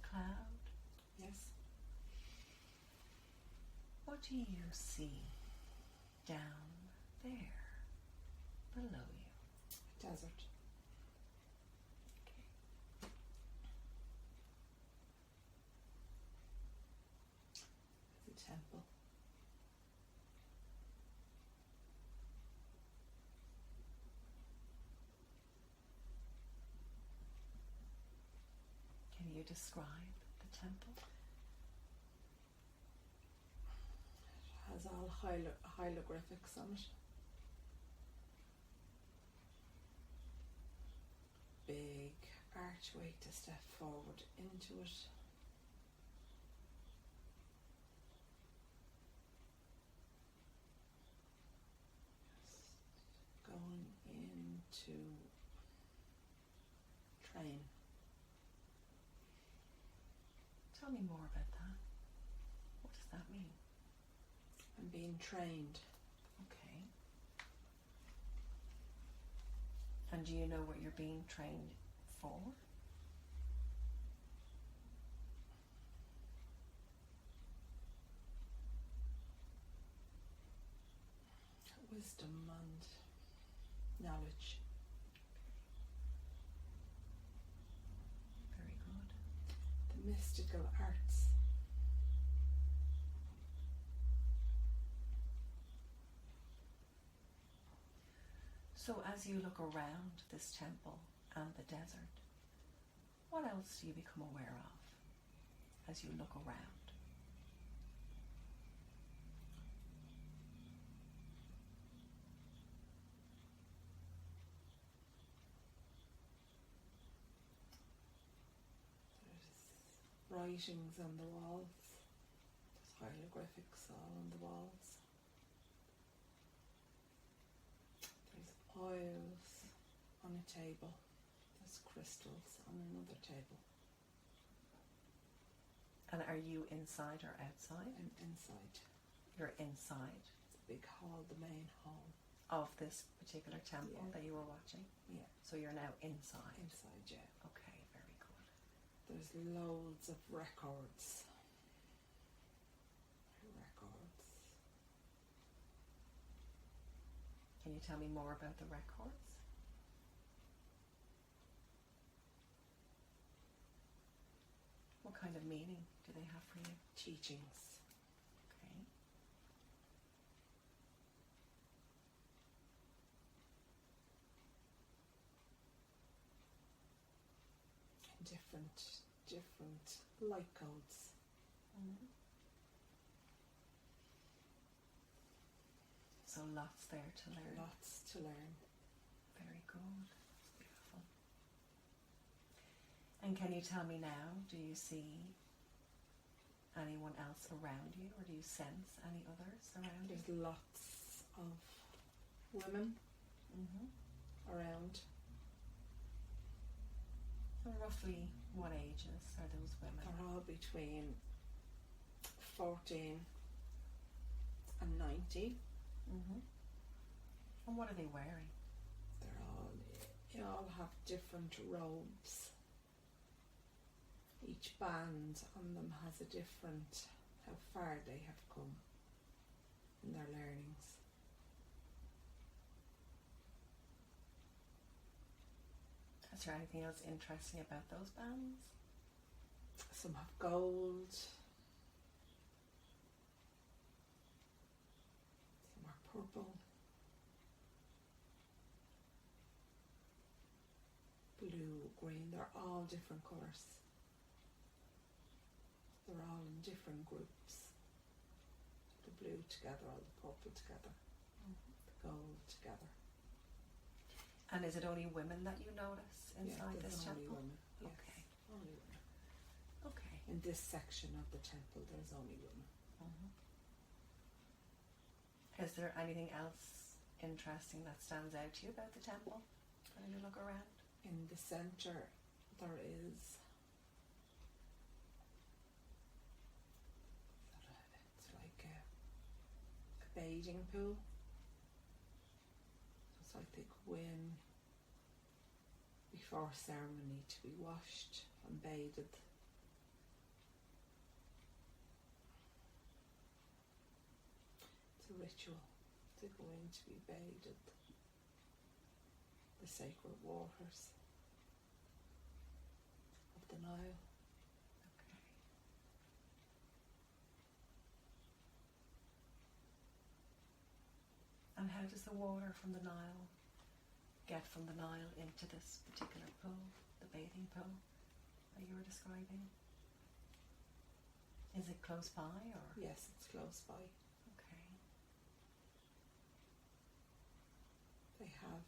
cloud? Yes. What do you see down there below you? Desert. Okay. It's a temple. Can you describe the temple? It has all hieroglyphics on it. Big archway to step forward into it. Just going into train. Tell me more about that. What does that mean? I'm being trained. Okay. And do you know what you're being trained for? Wisdom and knowledge. Very good. The mystical arts. So as you look around this temple and the desert, what else do you become aware of as you look around? There's writings on the walls. There's hieroglyphics all on the walls. There's oils on a table. There's crystals on another table. And are you inside or outside? I'm inside. You're inside It's a big hall, the main hall. of this particular temple Yeah. that you were watching? Yeah, So you're now inside? inside, yeah. Okay, very good. There's loads of records. Records. Can you tell me more about the records? What kind of meaning do they have for you? Teachings. Okay. Different light codes. So lots there to learn. Lots to learn. Very good. Beautiful. And can you tell me now, do you see anyone else around you, or do you sense any others around you? There's lots of women around. And roughly what ages are those women? They're all between 14 and 90. And what are they wearing? They all have different robes. Each band on them has a different, how far they have come in their learnings. Is there anything else interesting about those bands? Some have gold. Some are purple. Blue, green, they're all different colours. They're all in different groups. The blue together, or the purple together, the gold together. And is it only women that you notice inside there's this only temple? women. Yes, Okay. only women. Okay. In this section of the temple, there's only women. Is there anything else interesting that stands out to you about the temple when you look around? In the centre, there is it's like a bathing pool. It's like they go in before ceremony to be washed and bathed. the ritual to go in to be bathed in the sacred waters of the Nile. Okay. And how does the water from the Nile get from the Nile into this particular pool, the bathing pool that you were describing? Is it close by or? Yes, it's close by. Okay. They have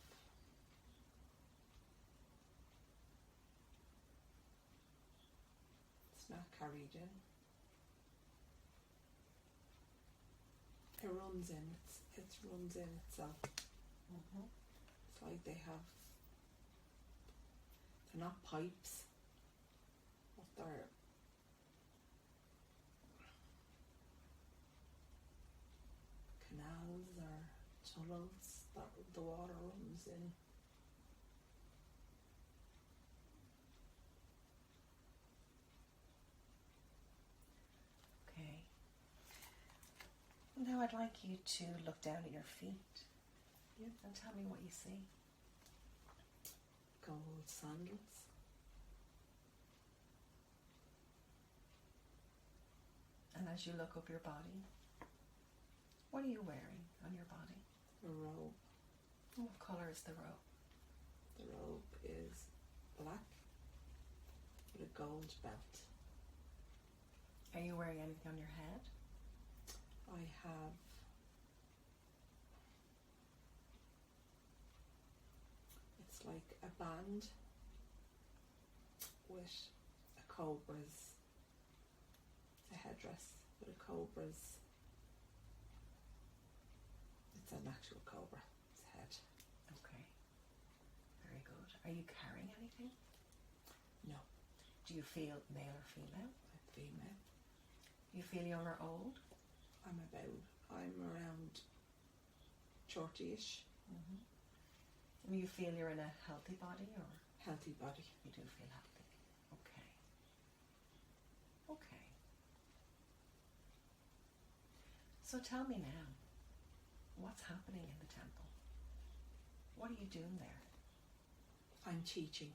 it's not carried in. It runs in. It runs in itself. Mm-hmm. It's like they're not pipes, but they're canals or tunnels that the water runs in. Okay. Now I'd like you to look down at your feet. Yep. And tell me what you see. Gold sandals. And as you look up your body, what are you wearing on your body? A robe. And what colour is the robe? The robe is black with a gold belt. Are you wearing anything on your head? I have it's like a band with a cobra's, it's a headdress with a cobra's, it's an actual cobra's head. Okay. Very good. Are you carrying anything? No, Do you feel male or female? I'm female. Do you feel young or old? I'm around 40ish. Mm-hmm. And you feel you're in a healthy body or? Healthy body. You do feel healthy. Okay. Okay. So tell me now, what's happening in the temple? What are you doing there? I'm teaching.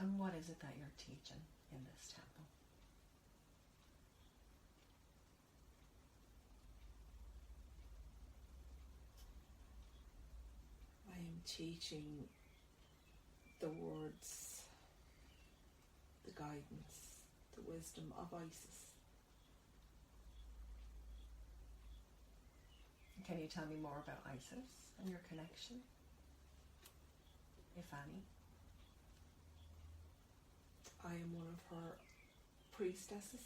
And what is it that you're teaching in this temple? I am teaching the words, the guidance, the wisdom of Isis. Can you tell me more about Isis and your connection, if any? I am one of her priestesses.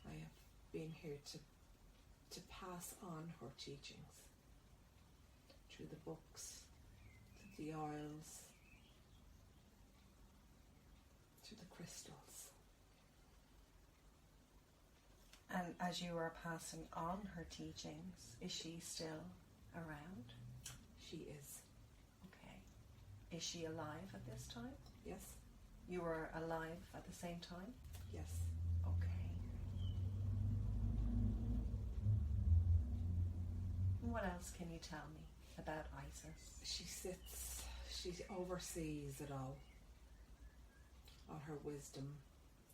I have been here to pass on her teachings through the books, through the oils, through the crystals. And as you are passing on her teachings, is she still around? She is. Okay. Is she alive at this time? Yes. You were alive at the same time? Yes. Okay. What else can you tell me about Isis? She oversees it all her wisdom,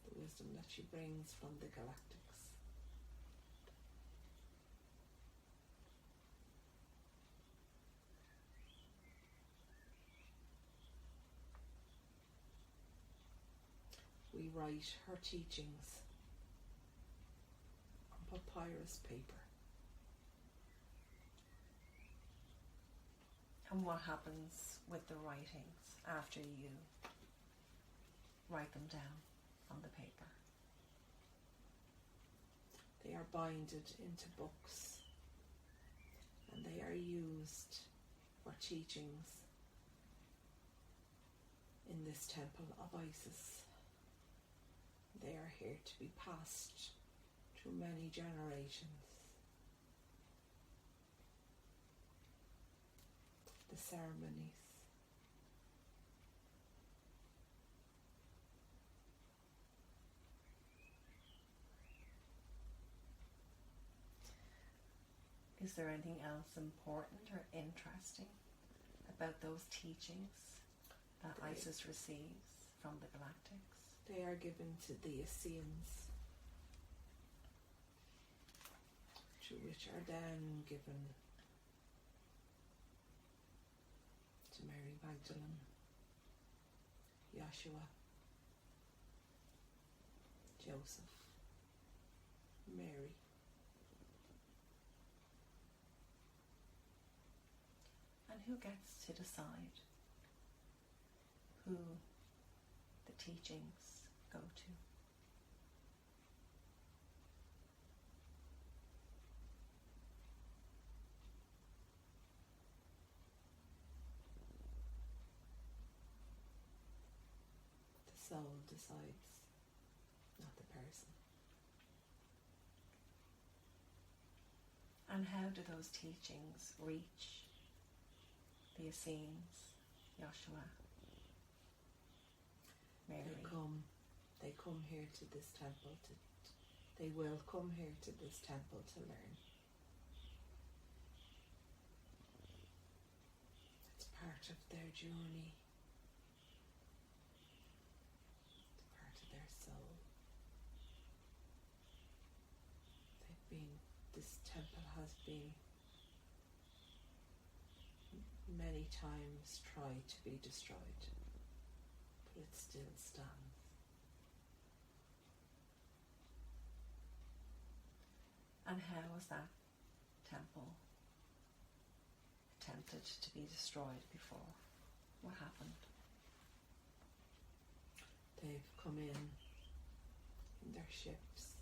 the wisdom that she brings from the galactics. We write her teachings on papyrus paper. And what happens with the writings after you write them down on the paper? They are binded into books and they are used for teachings in this temple of Isis. They are here to be passed through many generations. The ceremonies, Is there anything else important or interesting about those teachings that Isis receives from the Galactics? They are given to the Essenes, which are then given to Mary Magdalene, Yeshua, Joseph, Mary. And who gets to decide who the teachings go to? The soul decides, not the person. And how do those teachings reach the Essenes, Joshua, Mary? They come here to this temple they will come here to this temple to learn. It's part of their journey. It's part of their soul. This temple has been many times tried to be destroyed, but it still stands. And how was that temple attempted to be destroyed before? What happened? They've come in their ships,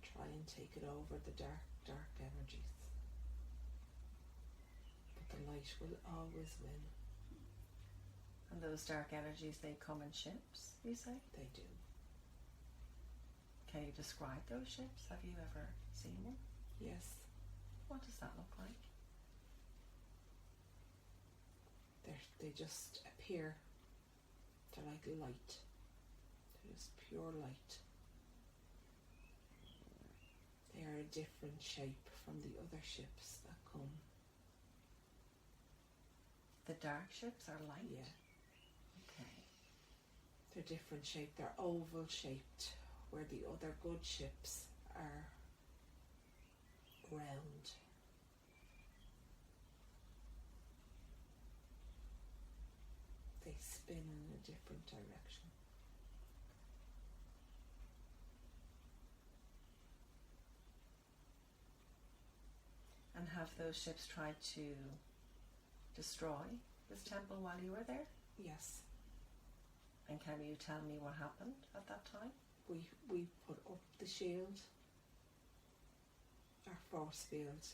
try and take it over, the dark energies. But the light will always win. And those dark energies, they come in ships, you say? They do. Can you describe those ships? Have you ever seen one? Yes. What does that look like? They just appear. They're like light. They're just pure light. They are a different shape from the other ships that come. The dark ships are light? Yeah. Okay. They're different shape. They're oval shaped, where the other good ships are round. They spin in a different direction. And have those ships tried to destroy this temple while you were there? Yes. And can you tell me what happened at that time? We put up the shield, our force field.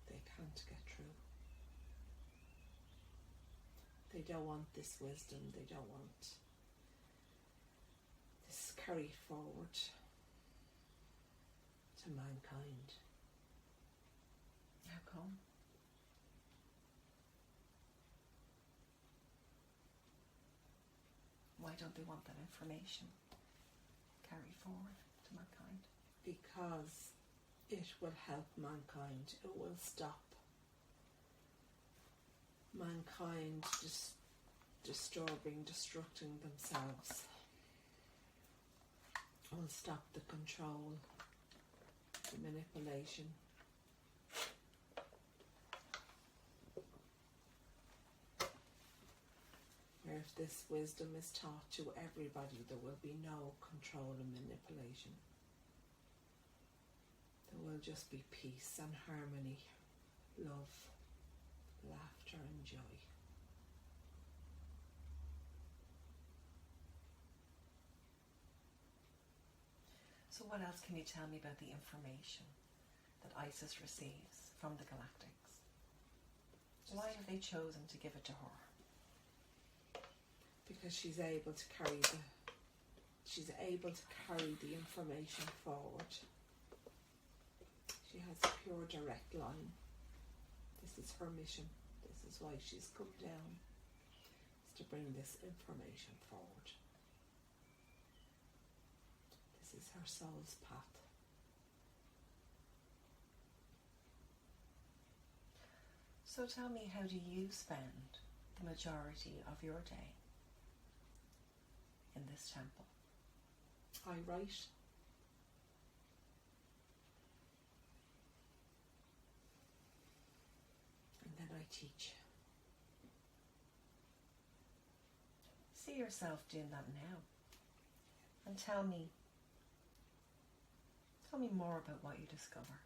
They can't get through. They don't want this wisdom, they don't want this carried forward to mankind. How come? Why don't they want that information carried forward to mankind? Because it will help mankind. It will stop mankind destructing themselves. It will stop the control, the manipulation. Where if this wisdom is taught to everybody, there will be no control and manipulation. There will just be peace and harmony, love, laughter and joy. So what else can you tell me about the information that Isis receives from the Galactics? Why have they chosen to give it to her? Because she's able to carry the information forward. She has a pure direct line. This is her mission. This is why she's come down, is to bring this information forward. To This is her soul's path. So tell me, how do you spend the majority of your day in this temple? I write. And then I teach. See yourself doing that now. And tell me more about what you discover.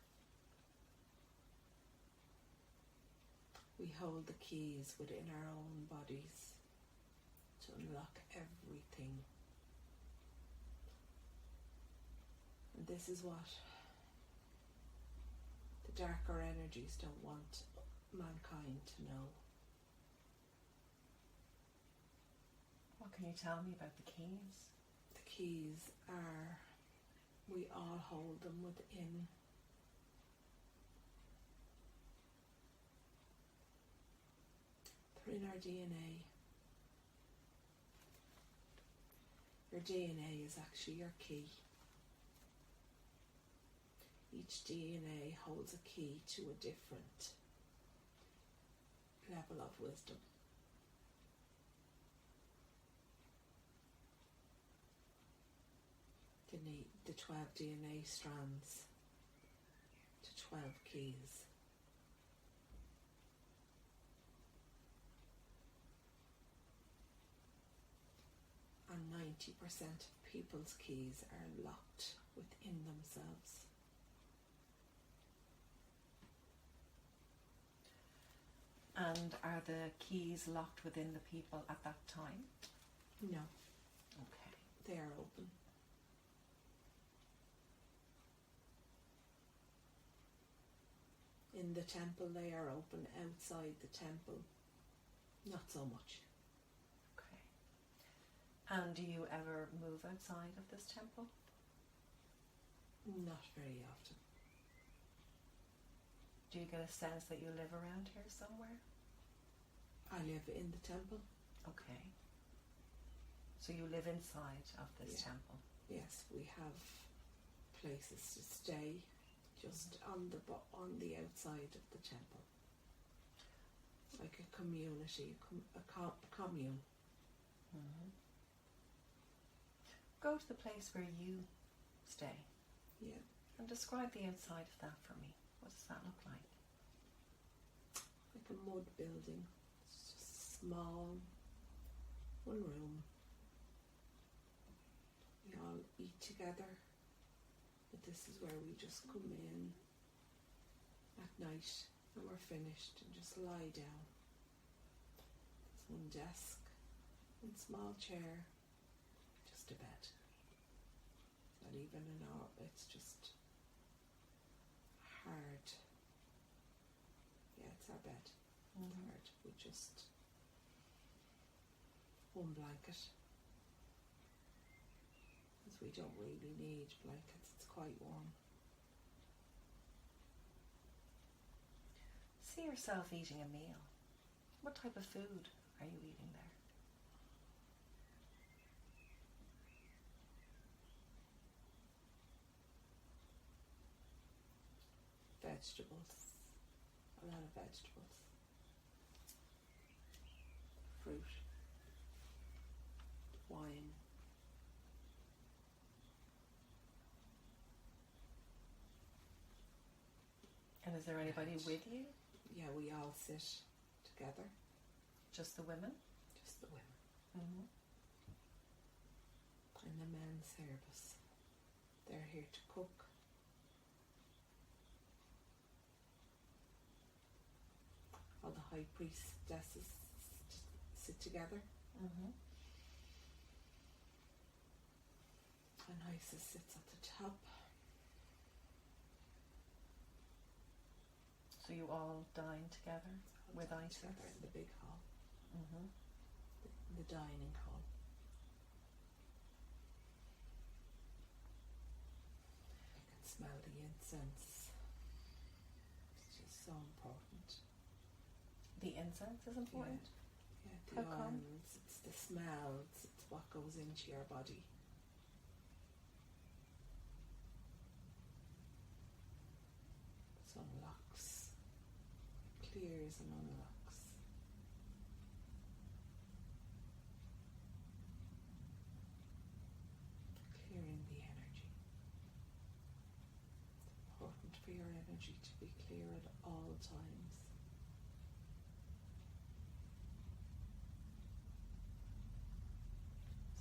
We hold the keys within our own bodies to unlock everything. And this is what the darker energies don't want mankind to know. What can you tell me about the keys? The keys are, we all hold them within. They're in our DNA. Your DNA is actually your key. Each DNA holds a key to a different level of wisdom. The 12 DNA strands to 12 keys. And 90% of people's keys are locked within themselves. And are the keys locked within the people at that time? No. Okay. They are open. In the temple they are open. Outside the temple, not so much. Okay. And do you ever move outside of this temple? Not very often. Do you get a sense that you live around here somewhere? I live in the temple. Okay. So you live inside of this temple? Yes, we have places to stay just on the outside of the temple. Like a community, a commune. Mm-hmm. Go to the place where you stay. Yeah. And describe the inside of that for me. What does that look like? Like a mud building. It's just small, one room. We all eat together, but this is where we just come in at night when we're finished and just lie down. There's one desk, one small chair, just a bed. Not even an hour, it's just hard. Yeah, it's our bed. It's hard. We just one blanket. Because we don't really need blankets, it's quite warm. See yourself eating a meal. What type of food are you eating there? Vegetables. A lot of vegetables. Fruit. Wine. And is there anybody with you? Yeah, we all sit together. Just the women? Just the women. Mm-hmm. And the men service. They're here to cook. All the high priestesses sit together. Mm-hmm. And Isis sits at the top. So you all dine together with Dine Isis? together in the big hall. Mm-hmm. The dining hall. I can smell the incense. It's just so important. The incense is important? Yeah, How the come? oils, it's the smells, it's what goes into your body. disappears and unlocks. Clearing the energy. It's important for your energy to be clear at all times.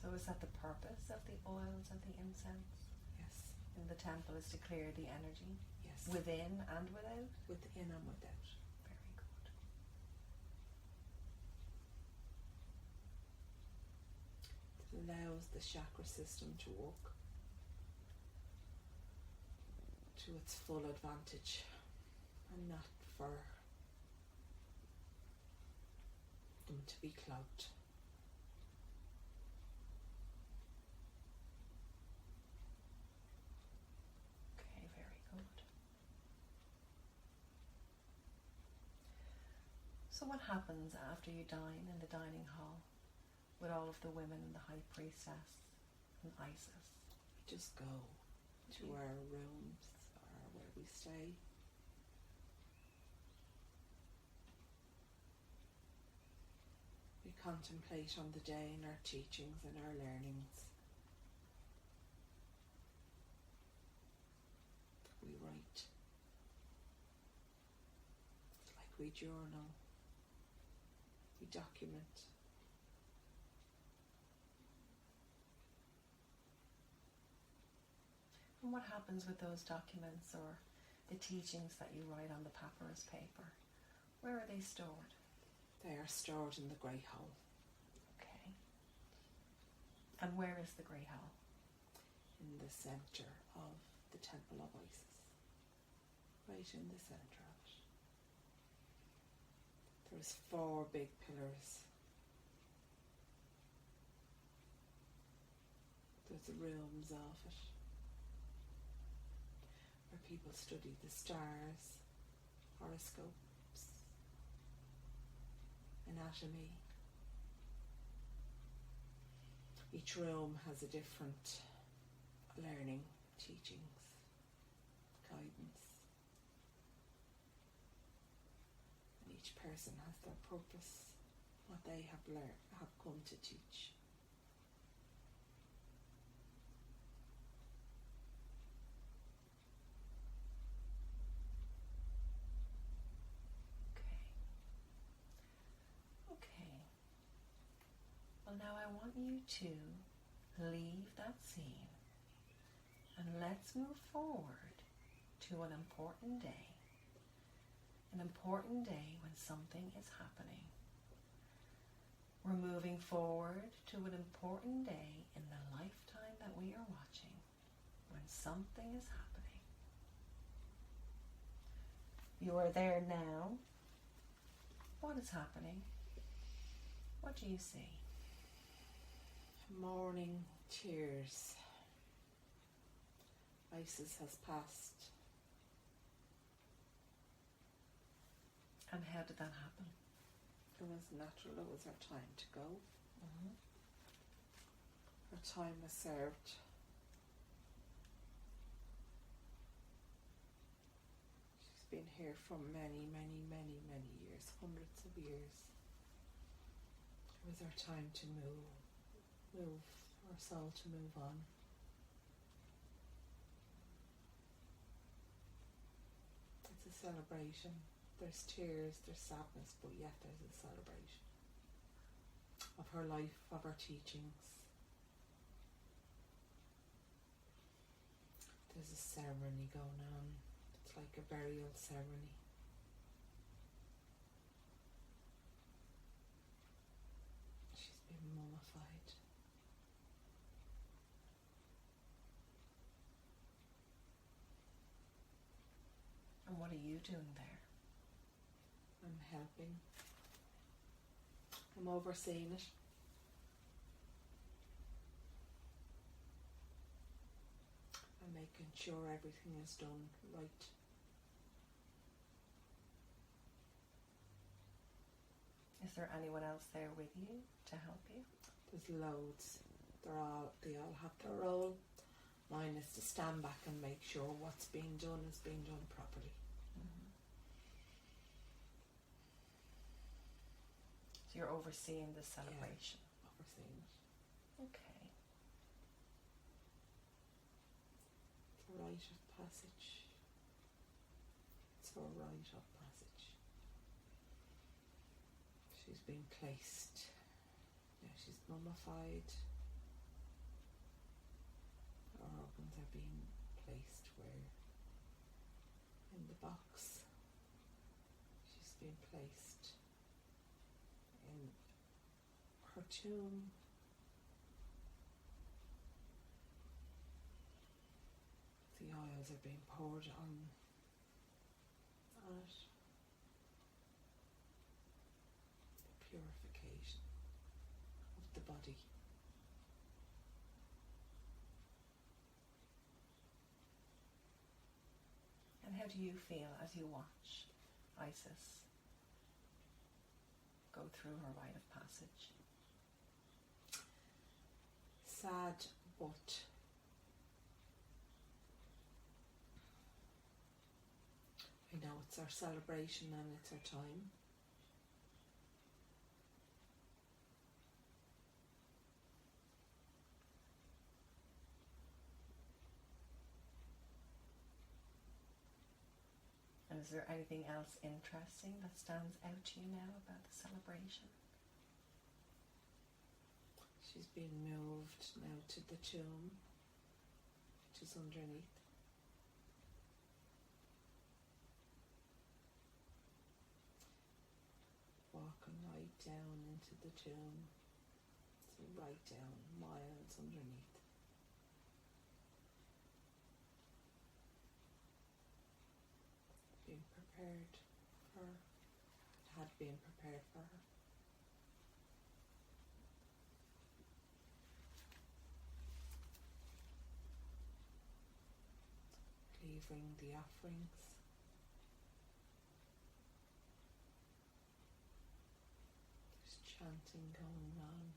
So is that the purpose of the oils and the incense Yes. in the temple, is to clear the energy Yes. within and without? Within and without. Very good. It allows the chakra system to work to its full advantage and not for them to be clogged. Okay, very good. So what happens after you dine in the dining hall with all of the women and the High Priestess and Isis? We just go to our rooms or where we stay. We contemplate on the day and our teachings and our learnings. We write. It's like we journal. We document. And what happens with those documents or the teachings that you write on the papyrus paper? Where are they stored? They are stored in the Grey Hole. Okay. And where is the Grey Hole? In the centre of the Temple of Isis. Right in the centre of it. There's 4 big pillars. There's the rooms of it, where people study the stars, horoscopes, anatomy. Each room has a different learning, teachings, guidance. And each person has their purpose, what they have learned, have come to teach. Okay. Well, now I want you to leave that scene and let's move forward to an important day. An important day when something is happening. We're moving forward to an important day in the lifetime that we are watching when something is happening. You are there now. What is happening? What do you see? Morning tears. Isis has passed. And how did that happen? It was natural, it was her time to go. Mm-hmm. Her time was served. She's been here for many, many, many, many years, hundreds of years. It was her time to move, her soul to move on. It's a celebration. There's tears, there's sadness, but yet there's a celebration of her life, of her teachings. There's a ceremony going on. It's like a burial ceremony. She's been mummified. And what are you doing there? I'm helping. I'm overseeing it. I'm making sure everything is done right. Is there anyone else there with you to help you? There's loads. They all have their role. Mine is to stand back and make sure what's being done is being done properly. So you're overseeing this celebration. Yeah, overseeing it. Okay. It's a rite of passage. It's her rite of passage. She's been placed. Yeah, she's mummified. Her organs are being placed where in the box. She's been placed in her tomb. The oils are being poured on it. The purification of the body. And how do you feel as you watch Isis go through her rite of passage? Sad, but I know it's our celebration and it's our time. And is there anything else interesting that stands out to you now about the celebration? She's being moved now to the tomb, which is underneath. Walking right down into the tomb, so right down, miles underneath. Being prepared for her, had been prepared for her. Leaving the offerings. There's chanting going on.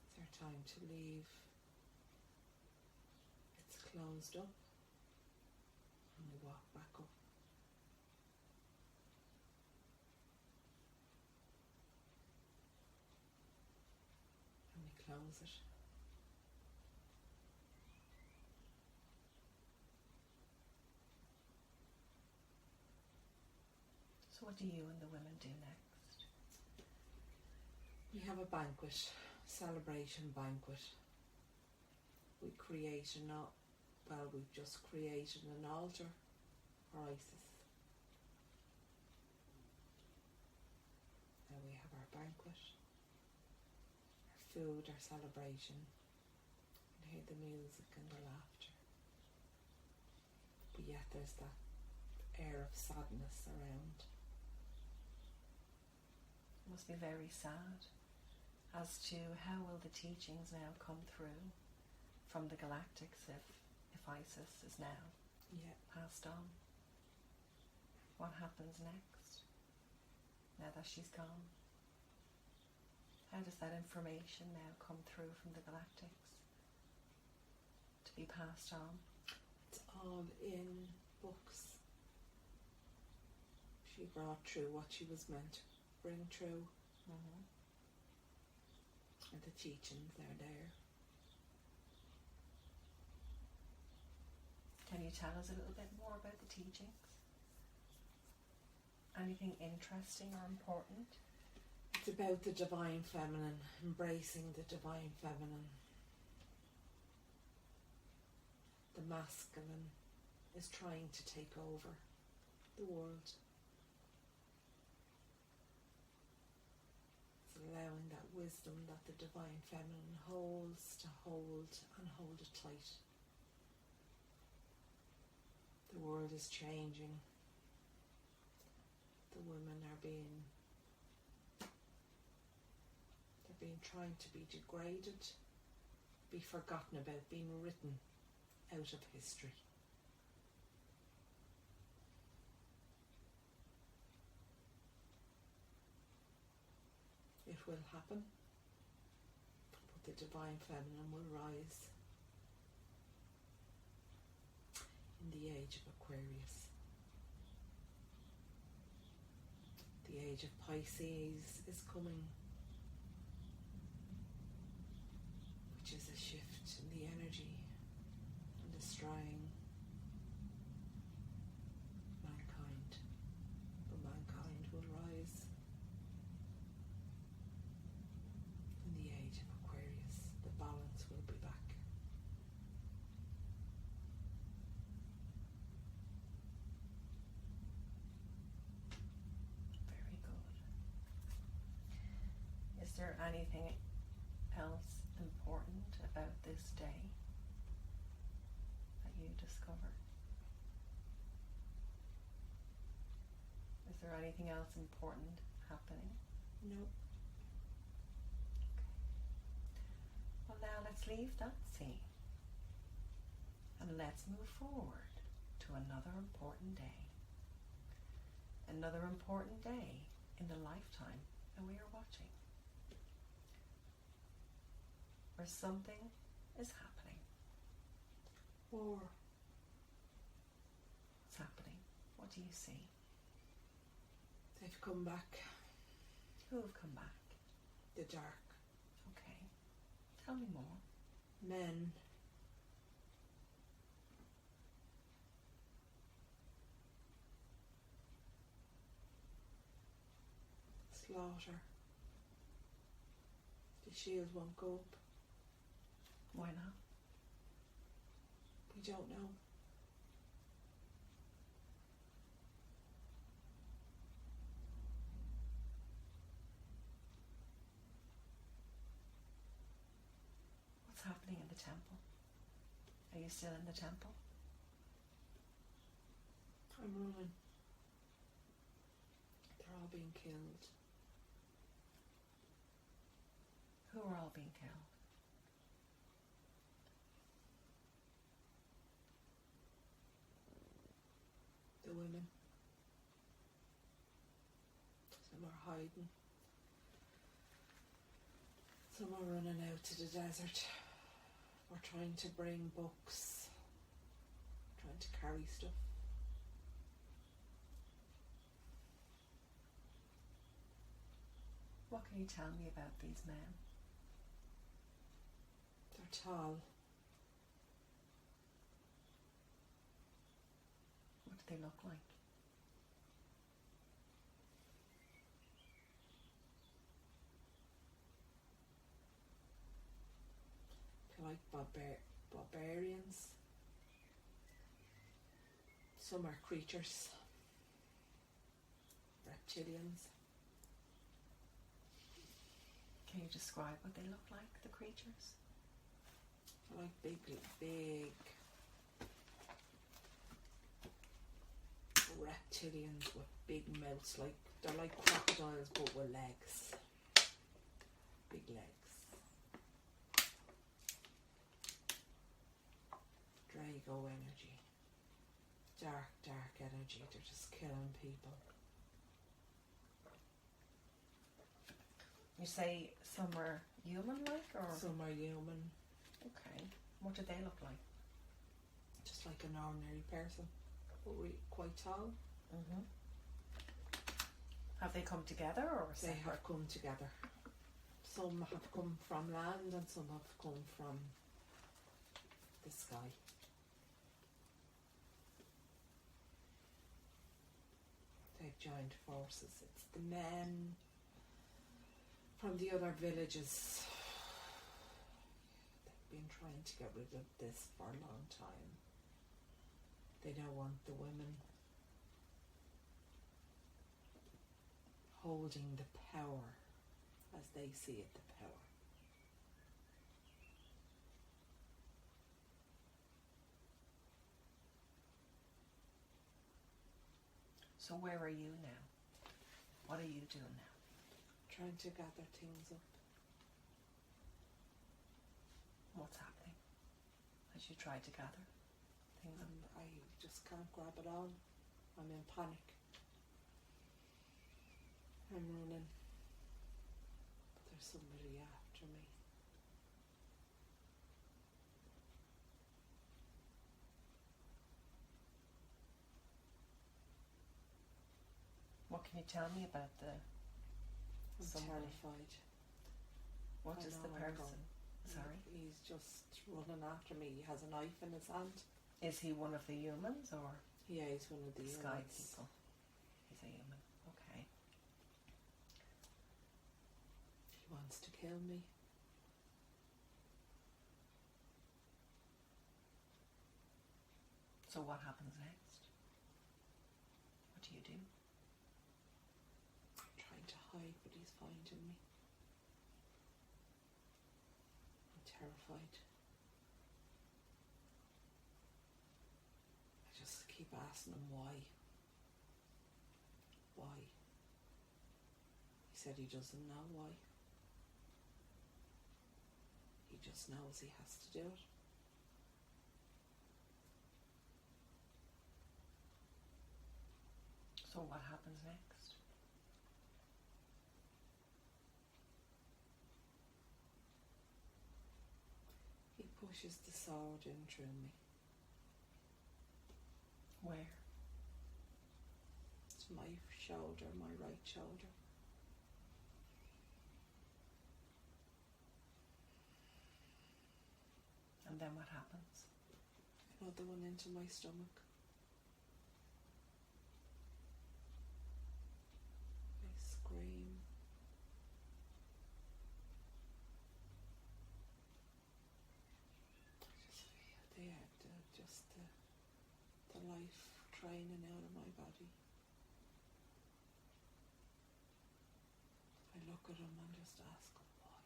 It's our time to leave. It's closed up. And we walk back up. And we close it. So what do you and the women do next? We have a banquet, celebration banquet. We create we've just created an altar for Isis. And we have our banquet, our food, our celebration. You can hear the music and the laughter. But yet there's that air of sadness around. It must be very sad as to how will the teachings now come through from the galactics if Isis is now passed on. What happens next now that she's gone? How does that information now come through from the galactics to be passed on? It's all in books. She brought through what she was meant to bring through. Mm-hmm. And the teachings are there. Can you tell us a little bit more about the teachings? Anything interesting or important? It's about the divine feminine, embracing the divine feminine. The masculine is trying to take over the world. It's allowing that wisdom that the divine feminine holds to hold and hold it tight. The world is changing. The women are being trying to be degraded, be forgotten about, being written out of history. It will happen, but the Divine Feminine will rise in the age of Aquarius. The age of Pisces is coming, which is a shift in the energy and destroying mankind. But mankind will rise in the age of Aquarius. The balance will be back. Very good. Is there anything else important about this day that you discovered? Is there anything else important happening? No. Well, now let's leave that scene and let's move forward to another important day. Another important day in the lifetime that we are watching, where something is happening. War. What's happening? What do you see? They've come back. Who have come back? The dark. Okay. Tell me more. Men. Slaughter. The shield won't go up. Why not? We don't know. What's happening in the temple? Are you still in the temple? I'm running. They're all being killed. Who are all being killed? The women. Some are hiding. Some are running out to the desert. We're trying to bring books. Trying to carry stuff. What can you tell me about these men? They're tall. What do they look like? They're like barbarians. Some are creatures. Reptilians. Can you describe what they look like, the creatures? They're like big reptilians with big mouths. Like they're like crocodiles but with legs. Big legs. Drago energy. Dark energy. They're just killing people. You say some are human-like, or? Some are human. Okay. What do they look like? Just like an ordinary person. But quite tall. Mm-hmm. Have they come together, or They separate? have come together. Some have come from land and some have come from the sky. They've joined forces. It's the men from the other villages. They've been trying to get rid of this for a long time. They don't want the women holding the power as they see it, the power. So where are you now? What are you doing now? Trying to gather things up. What's happening as you try to gather things up? I just can't grab it all. I'm in panic. I'm running. But there's somebody after me. What can you tell me about the I'm somebody? terrified. What I is the know where I'm person? Sorry? He's just running after me. He has a knife in his hand. Is he one of the humans or Yeah, he's one of the sky humans. people? He's a human. Okay. He wants to kill me. So what happens next? What do you do? I'm trying to hide, but he's finding me. I'm terrified. I just keep asking him why. Why? He said he doesn't know why. He just knows he has to do it. So what happens next? He pushes the sword in through me. Where? It's my shoulder, my right shoulder. And then what happens? Another one into my stomach. I scream. I just feel the life draining out of my body. I look at him and just ask him why.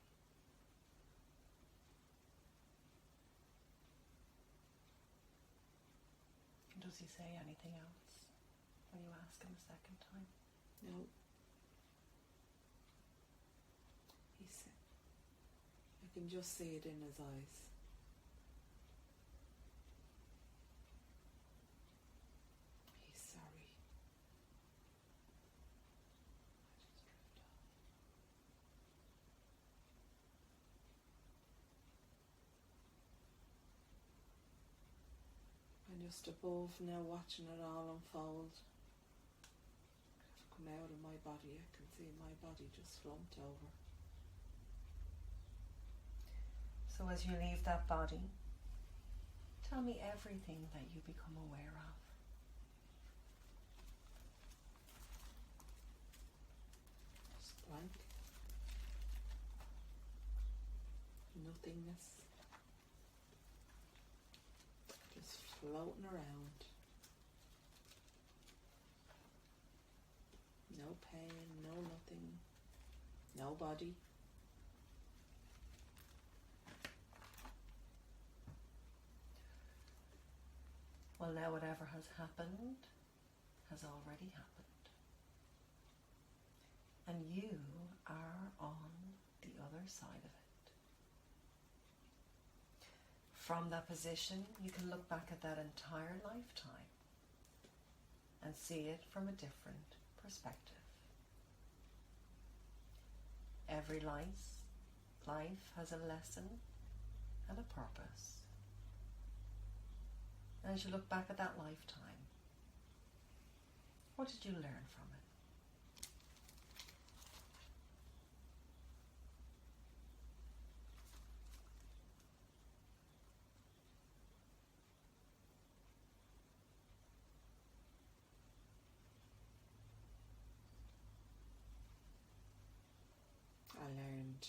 Does he say anything else when you ask him a second time? No. He said, I can just see it in his eyes. He's sorry. I just drift off. I'm just above now watching it all unfold. I've come out of my body. I can see my body just slumped over. So as you leave that body, tell me everything that you become aware of. Just blank. Nothingness. Just floating around. No pain, no nothing. No body. Well, now whatever has happened has already happened. And you are on the other side of it. From that position, you can look back at that entire lifetime and see it from a different perspective. Every life has a lesson and a purpose. And as you look back at that lifetime, what did you learn from it? I learned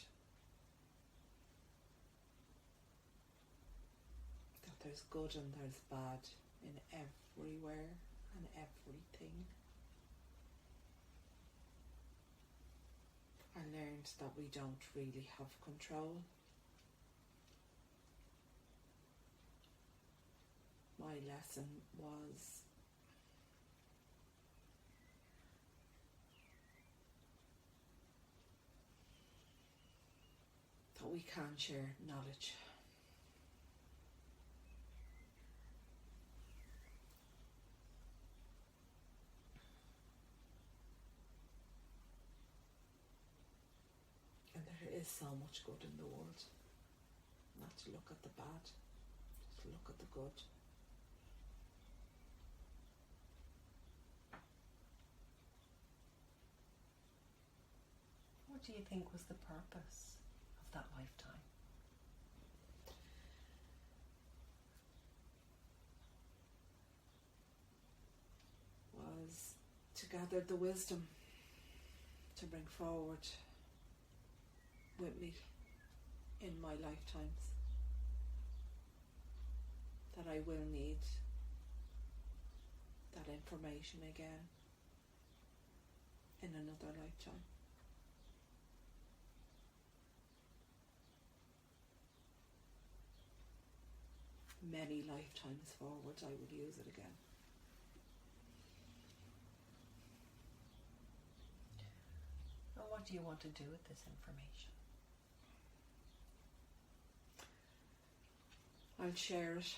that there's good and there's bad in everywhere and everything. I learned that we don't really have control. My lesson was that we can share knowledge. And there is so much good in the world. Not to look at the bad, just look at the good. what do you think was the purpose of that lifetime? Was to gather the wisdom to bring forward with me in my lifetimes that I will need that information again in another lifetime. Many lifetimes forward I will use it again. And what do you want to do with this information? I'll share it.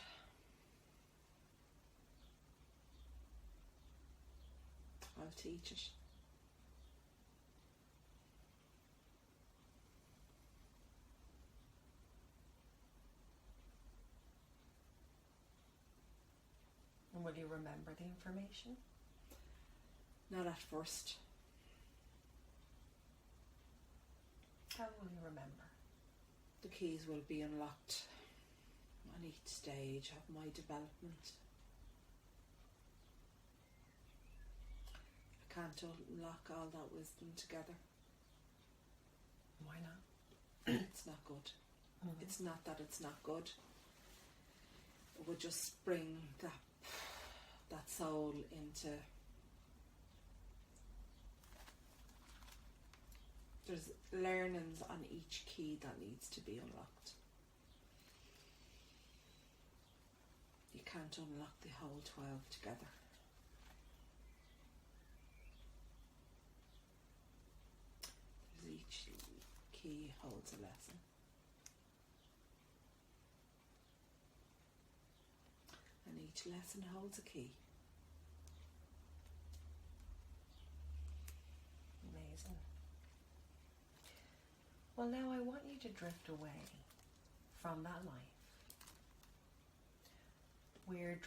I'll teach it. And will you remember the information? Not at first. How will you remember? The keys will be unlocked on each stage of my development. I can't unlock all that wisdom together. Why not? It's not good. It's not that it's not good. It would just bring that soul into... There's learnings on each key that needs to be unlocked. You can't unlock the whole 12 together. There's each key holds a lesson. And each lesson holds a key. Amazing. Well, now I want you to drift away from that life. We're